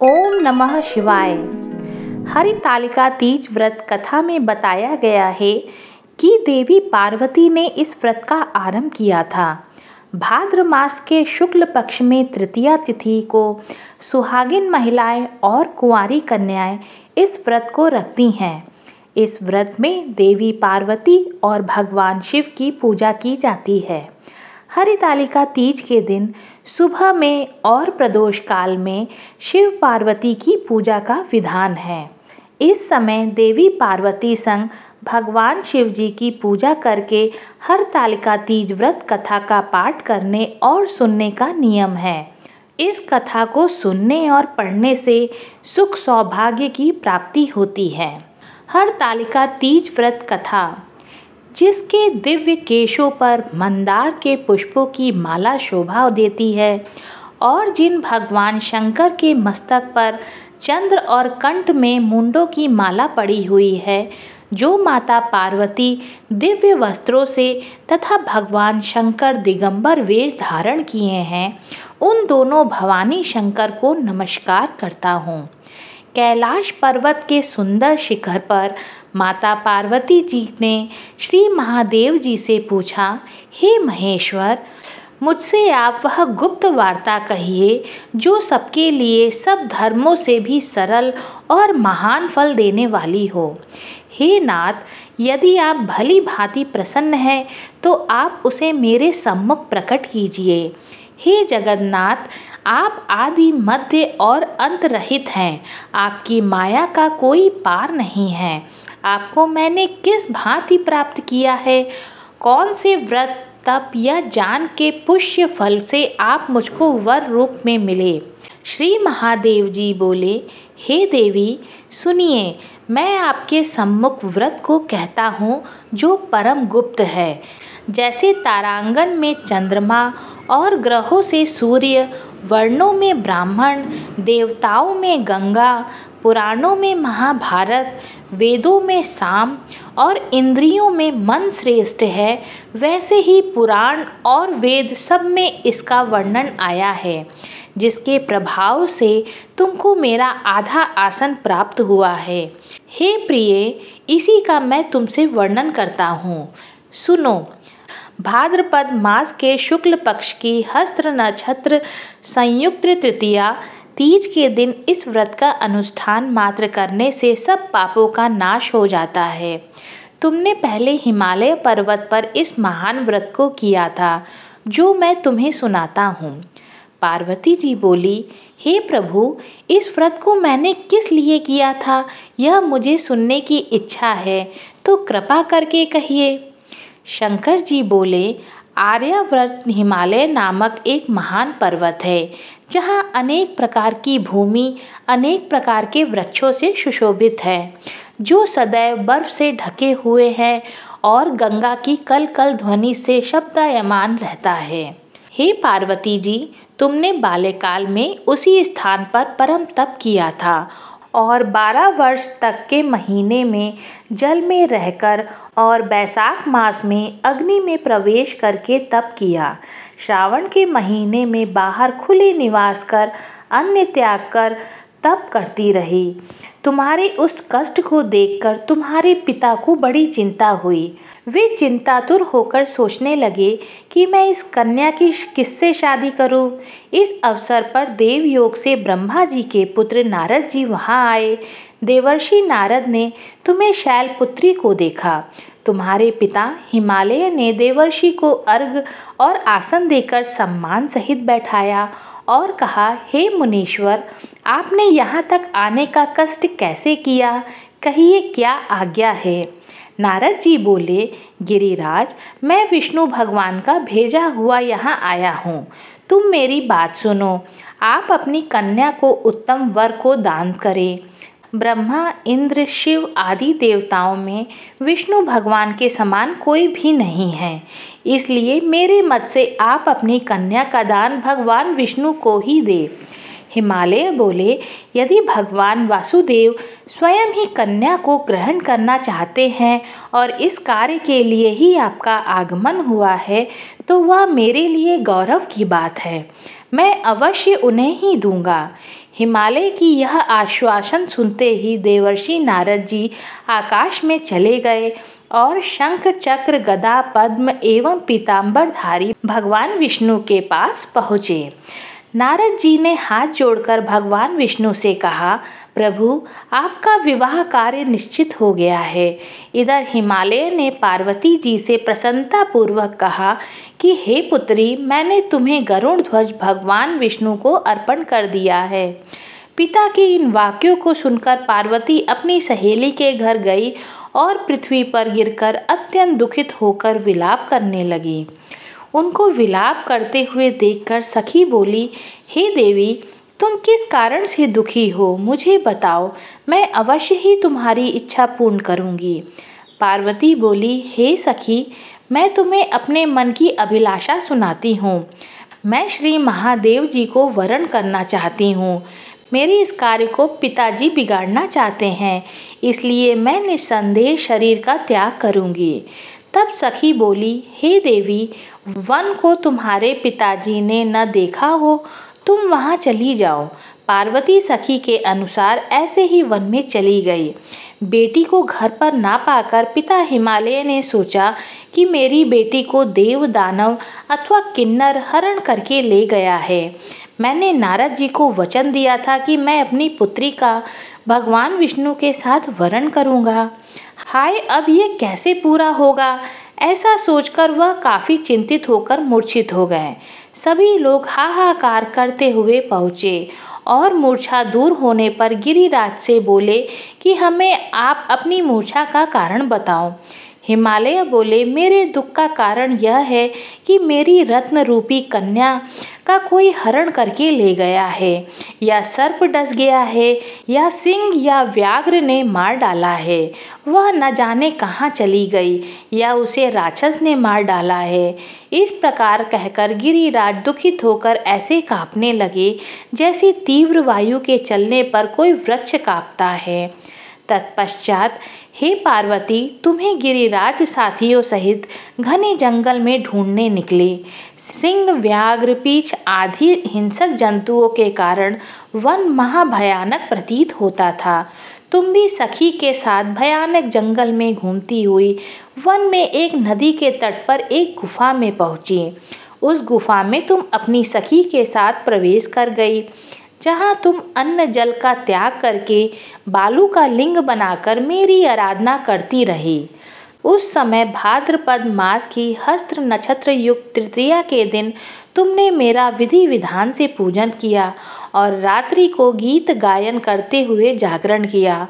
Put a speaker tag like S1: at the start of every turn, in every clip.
S1: ओम नमः शिवाय। हरितालिका तीज व्रत कथा में बताया गया है कि देवी पार्वती ने इस व्रत का आरंभ किया था। भाद्र मास के शुक्ल पक्ष में तृतीया तिथि को सुहागिन महिलाएं और कुंवारी कन्याएं इस व्रत को रखती हैं। इस व्रत में देवी पार्वती और भगवान शिव की पूजा की जाती है। हरितालिका तीज के दिन सुबह में और प्रदोष काल में शिव पार्वती की पूजा का विधान है। इस समय देवी पार्वती संग भगवान शिव जी की पूजा करके हरितालिका तीज व्रत कथा का पाठ करने और सुनने का नियम है। इस कथा को सुनने और पढ़ने से सुख सौभाग्य की प्राप्ति होती है। हरितालिका तीज व्रत कथा। जिसके दिव्य केशों पर मंदार के पुष्पों की माला शोभा देती है और जिन भगवान शंकर के मस्तक पर चंद्र और कंठ में मुंडों की माला पड़ी हुई है, जो माता पार्वती दिव्य वस्त्रों से तथा भगवान शंकर दिगंबर वेश धारण किए हैं, उन दोनों भवानी शंकर को नमस्कार करता हूँ। कैलाश पर्वत के सुंदर शिखर पर माता पार्वती जी ने श्री महादेव जी से पूछा, हे महेश्वर, मुझसे आप वह गुप्त वार्ता कहिए जो सबके लिए सब धर्मों से भी सरल और महान फल देने वाली हो। हे नाथ, यदि आप भली भांति प्रसन्न हैं तो आप उसे मेरे सम्मुख प्रकट कीजिए। हे जगन्नाथ, आप आदि मध्य और अंत रहित हैं। आपकी माया का कोई पार नहीं है। आपको मैंने किस भांति प्राप्त किया है? कौन से व्रत तप या जान के पुण्य फल से आप मुझको वर रूप में मिले? श्री महादेव जी बोले, हे देवी, सुनिए, मैं आपके सम्मुख व्रत को कहता हूँ जो परम गुप्त है। जैसे तारांगण में चंद्रमा और ग्रहों से सूर्य, वर्णों में ब्राह्मण, देवताओं में गंगा, पुराणों में महाभारत, वेदों में साम और इंद्रियों में मन श्रेष्ठ है, वैसे ही पुराण और वेद सब में इसका वर्णन आया है, जिसके प्रभाव से तुमको मेरा आधा आसन प्राप्त हुआ है। हे प्रिय, इसी का मैं तुमसे वर्णन करता हूँ। सुनो। भाद्रपद मास के शुक्ल पक्ष की हस्त्र नक्षत्र संयुक्त तृतीया तीज के दिन इस व्रत का अनुष्ठान मात्र करने से सब पापों का नाश हो जाता है। तुमने पहले हिमालय पर्वत पर इस महान व्रत को किया था, जो मैं तुम्हें सुनाता हूँ। पार्वती जी बोली, हे प्रभु, इस व्रत को मैंने किस लिए किया था, यह मुझे सुनने की इच्छा है, तो कृपा करके कहिए। शंकर जी बोले, आर्यावर्त हिमालय नामक एक महान पर्वत है, जहाँ अनेक प्रकार की भूमि अनेक प्रकार के वृक्षों से सुशोभित है, जो सदैव बर्फ से ढके हुए हैं और गंगा की कल कल ध्वनि से शब्दायमान रहता है। हे पार्वती जी, तुमने बाल्यकाल में उसी स्थान पर परम तप किया था और 12 वर्ष तक के महीने में जल में रहकर और बैसाख मास में अग्नि में प्रवेश करके तप किया। श्रावण के महीने में बाहर खुले निवास कर अन्न त्याग कर तप करती रही। तुम्हारे उस कष्ट को देखकर तुम्हारे पिता को बड़ी चिंता हुई। वे चिंतातुर होकर सोचने लगे कि मैं इस कन्या की किससे शादी करूं। इस अवसर पर देवयोग से ब्रह्मा जी के पुत्र नारद जी वहां आए। देवर्षि नारद ने तुम्हें शैलपुत्री को देखा। तुम्हारे पिता हिमालय ने देवर्षि को अर्घ और आसन देकर सम्मान सहित बैठाया और कहा, हे मुनीश्वर, आपने यहाँ तक आने का कष्ट कैसे किया? कहिए, क्या आज्ञा है? नारद जी बोले, गिरिराज, मैं विष्णु भगवान का भेजा हुआ यहाँ आया हूँ। तुम मेरी बात सुनो। आप अपनी कन्या को उत्तम वर को दान करें। ब्रह्मा, इंद्र, शिव आदि देवताओं में विष्णु भगवान के समान कोई भी नहीं है, इसलिए मेरे मत से आप अपनी कन्या का दान भगवान विष्णु को ही दे। हिमालय बोले, यदि भगवान वासुदेव स्वयं ही कन्या को ग्रहण करना चाहते हैं और इस कार्य के लिए ही आपका आगमन हुआ है, तो वह मेरे लिए गौरव की बात है। मैं अवश्य उन्हें ही दूंगा। हिमालय की यह आश्वासन सुनते ही देवर्षि नारद जी आकाश में चले गए और शंख चक्र गदा पद्म एवं पीतांबरधारी भगवान विष्णु के पास पहुँचे। नारद जी ने हाथ जोड़कर भगवान विष्णु से कहा, प्रभु, आपका विवाह कार्य निश्चित हो गया है। इधर हिमालय ने पार्वती जी से प्रसन्नता पूर्वक कहा कि हे पुत्री, मैंने तुम्हें गरुड़ ध्वज भगवान विष्णु को अर्पण कर दिया है। पिता के इन वाक्यों को सुनकर पार्वती अपनी सहेली के घर गई और पृथ्वी पर गिरकर अत्यंत दुखित होकर विलाप करने लगी। उनको विलाप करते हुए देखकर सखी बोली, हे देवी, तुम किस कारण से दुखी हो, मुझे बताओ, मैं अवश्य ही तुम्हारी इच्छा पूर्ण करूंगी। पार्वती बोली, हे सखी, मैं तुम्हें अपने मन की अभिलाषा सुनाती हूँ। मैं श्री महादेव जी को वरण करना चाहती हूँ। मेरे इस कार्य को पिताजी बिगाड़ना चाहते हैं, इसलिए मैं निस्संदेह शरीर का त्याग करूंगी। तब सखी बोली, हे देवी, वन को तुम्हारे पिताजी ने न देखा हो, तुम वहाँ चली जाओ। पार्वती सखी के अनुसार ऐसे ही वन में चली गई। बेटी को घर पर ना पाकर पिता हिमालय ने सोचा कि मेरी बेटी को देव दानव अथवा किन्नर हरण करके ले गया है। मैंने नारद जी को वचन दिया था कि मैं अपनी पुत्री का भगवान विष्णु के साथ वरण करूंगा। हाय, अब ये कैसे पूरा होगा? ऐसा सोचकर वह काफ़ी चिंतित होकर मूर्छित हो गए। सभी लोग हाहाकार करते हुए पहुँचे और मूर्छा दूर होने पर गिरिराज से बोले कि हमें आप अपनी मूर्छा का कारण बताओ। हिमालय बोले, मेरे दुख का कारण यह है कि मेरी रत्न रूपी कन्या का कोई हरण करके ले गया है, या सर्प डस गया है, या सिंह या व्याघ्र ने मार डाला है। वह न जाने कहाँ चली गई, या उसे राक्षस ने मार डाला है। इस प्रकार कहकर गिरिराज दुखित होकर ऐसे कांपने लगे जैसे तीव्र वायु के चलने पर कोई वृक्ष कांपता है। तत्पश्चात, हे पार्वती, तुम्हें गिरिराज साथियों सहित घने जंगल में ढूंढने निकले। सिंह, व्याघ्र, पीछ आदि हिंसक जंतुओं के कारण वन महाभयानक प्रतीत होता था। तुम भी सखी के साथ भयानक जंगल में घूमती हुई वन में एक नदी के तट पर एक गुफा में पहुंची। उस गुफा में तुम अपनी सखी के साथ प्रवेश कर गई, जहाँ तुम अन्न जल का त्याग करके बालू का लिंग बनाकर मेरी आराधना करती रही। उस समय भाद्रपद मास की हस्त्र नक्षत्र युक्त तृतीया के दिन तुमने मेरा विधि विधान से पूजन किया और रात्रि को गीत गायन करते हुए जागरण किया।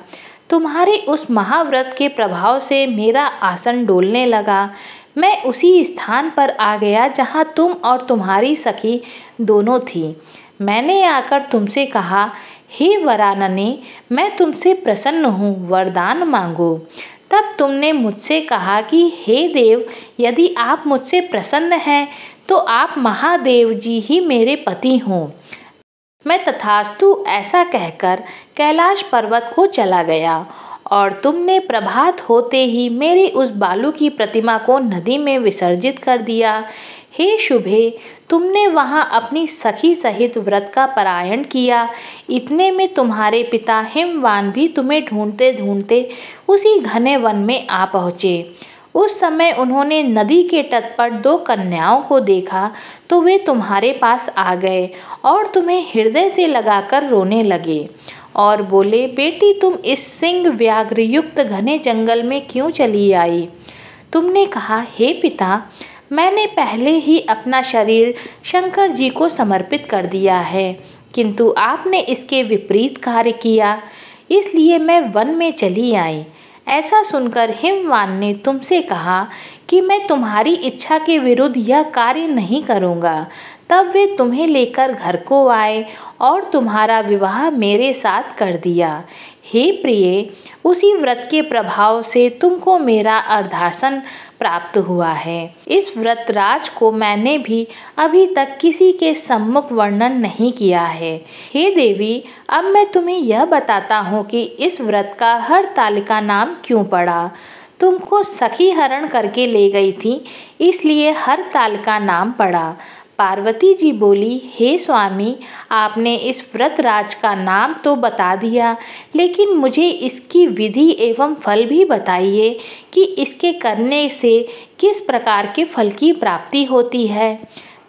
S1: तुम्हारे उस महाव्रत के प्रभाव से मेरा आसन डोलने लगा। मैं उसी स्थान पर आ गया जहाँ तुम और तुम्हारी सखी दोनों थी। मैंने आकर तुमसे कहा, हे वरानने, मैं तुमसे प्रसन्न हूँ, वरदान मांगो। तब तुमने मुझसे कहा कि हे देव, यदि आप मुझसे प्रसन्न हैं तो आप महादेव जी ही मेरे पति हों। मैं तथास्तु ऐसा कहकर कैलाश पर्वत को चला गया और तुमने प्रभात होते ही मेरी उस बालू की प्रतिमा को नदी में विसर्जित कर दिया। हे शुभे, तुमने वहाँ अपनी सखी सहित व्रत का पारायण किया। इतने में तुम्हारे पिता हिमवान भी तुम्हें ढूंढते ढूंढते उसी घने वन में आ पहुँचे। उस समय उन्होंने नदी के तट पर 2 कन्याओं को देखा तो वे तुम्हारे पास आ गए और तुम्हें हृदय से लगाकर रोने लगे और बोले, बेटी, तुम इस सिंह व्याघ्र युक्त घने जंगल में क्यों चली आई? तुमने कहा, हे पिता, मैंने पहले ही अपना शरीर शंकर जी को समर्पित कर दिया है, किंतु आपने इसके विपरीत कार्य किया, इसलिए मैं वन में चली आई। ऐसा सुनकर हिमवान ने तुमसे कहा कि मैं तुम्हारी इच्छा के विरुद्ध यह कार्य नहीं करूँगा। तब वे तुम्हें लेकर घर को आए और तुम्हारा विवाह मेरे साथ कर दिया। हे प्रिय, उसी व्रत के प्रभाव से तुमको मेरा अर्धासन प्राप्त हुआ है। इस व्रत राज को मैंने भी अभी तक किसी के सम्मुख वर्णन नहीं किया है। हे देवी, अब मैं तुम्हें यह बताता हूँ कि इस व्रत का हरतालिका नाम क्यों पड़ा। तुमको सखी हरण करके ले गई थी, इसलिए हरतालिका नाम पड़ा। पार्वती जी बोली, हे स्वामी, आपने इस व्रत राज का नाम तो बता दिया, लेकिन मुझे इसकी विधि एवं फल भी बताइए कि इसके करने से किस प्रकार के फल की प्राप्ति होती है।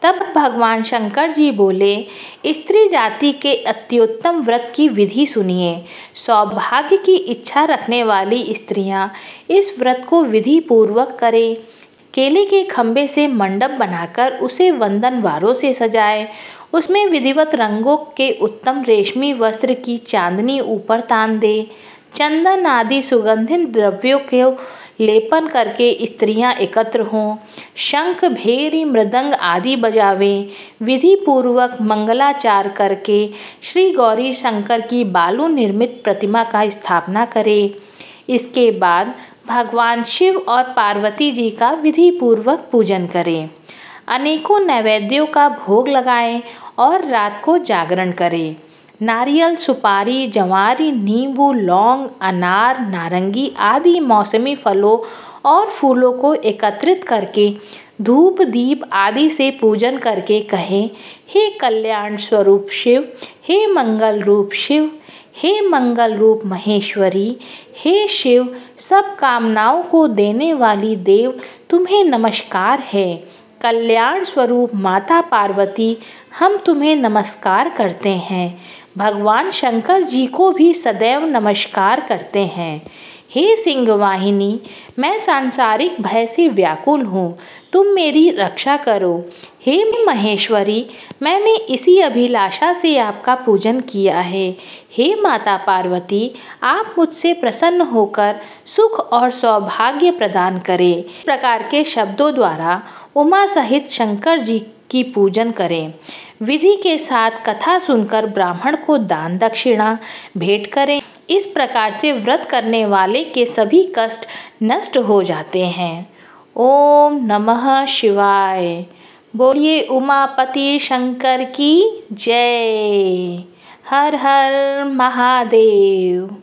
S1: तब भगवान शंकर जी बोले, स्त्री जाति के अत्युत्तम व्रत की विधि सुनिए। सौभाग्य की इच्छा रखने वाली स्त्रियां इस व्रत को विधि पूर्वक करें। केले के खंभे से मंडप बनाकर उसे वंदनवारों से सजाएं। उसमें विधिवत रंगों के उत्तम रेशमी वस्त्र की चांदनी ऊपर तान दे। चंदन आदि सुगंधित द्रव्यों के लेपन करके स्त्रियां एकत्र हों। शंख, भेरी, मृदंग आदि बजावें। विधि पूर्वक मंगलाचार करके श्री गौरी शंकर की बालू निर्मित प्रतिमा का स्थापना करें। इसके बाद भगवान शिव और पार्वती जी का विधि पूर्वक पूजन करें। अनेकों नैवेद्यों का भोग लगाएं और रात को जागरण करें। नारियल, सुपारी, जवारी, नींबू, लौंग, अनार, नारंगी आदि मौसमी फलों और फूलों को एकत्रित करके धूप, दीप आदि से पूजन करके कहें, हे कल्याण स्वरूप शिव, हे मंगल रूप शिव, हे मंगल रूप महेश्वरी, हे शिव, सब कामनाओं को देने वाली देव, तुम्हें नमस्कार है। कल्याण स्वरूप माता पार्वती, हम तुम्हें नमस्कार करते हैं। भगवान शंकर जी को भी सदैव नमस्कार करते हैं। हे सिंहवाहिनी, मैं सांसारिक भय से व्याकुल हूँ, तुम मेरी रक्षा करो। हे महेश्वरी, मैंने इसी अभिलाषा से आपका पूजन किया है। हे माता पार्वती, आप मुझसे प्रसन्न होकर सुख और सौभाग्य प्रदान करें। इस प्रकार के शब्दों द्वारा उमा सहित शंकर जी की पूजन करें। विधि के साथ कथा सुनकर ब्राह्मण को दान दक्षिणा भेंट करें। इस प्रकार से व्रत करने वाले के सभी कष्ट नष्ट हो जाते हैं। ओम नमः शिवाय। बोलिए उमापति शंकर की जय। हर हर महादेव।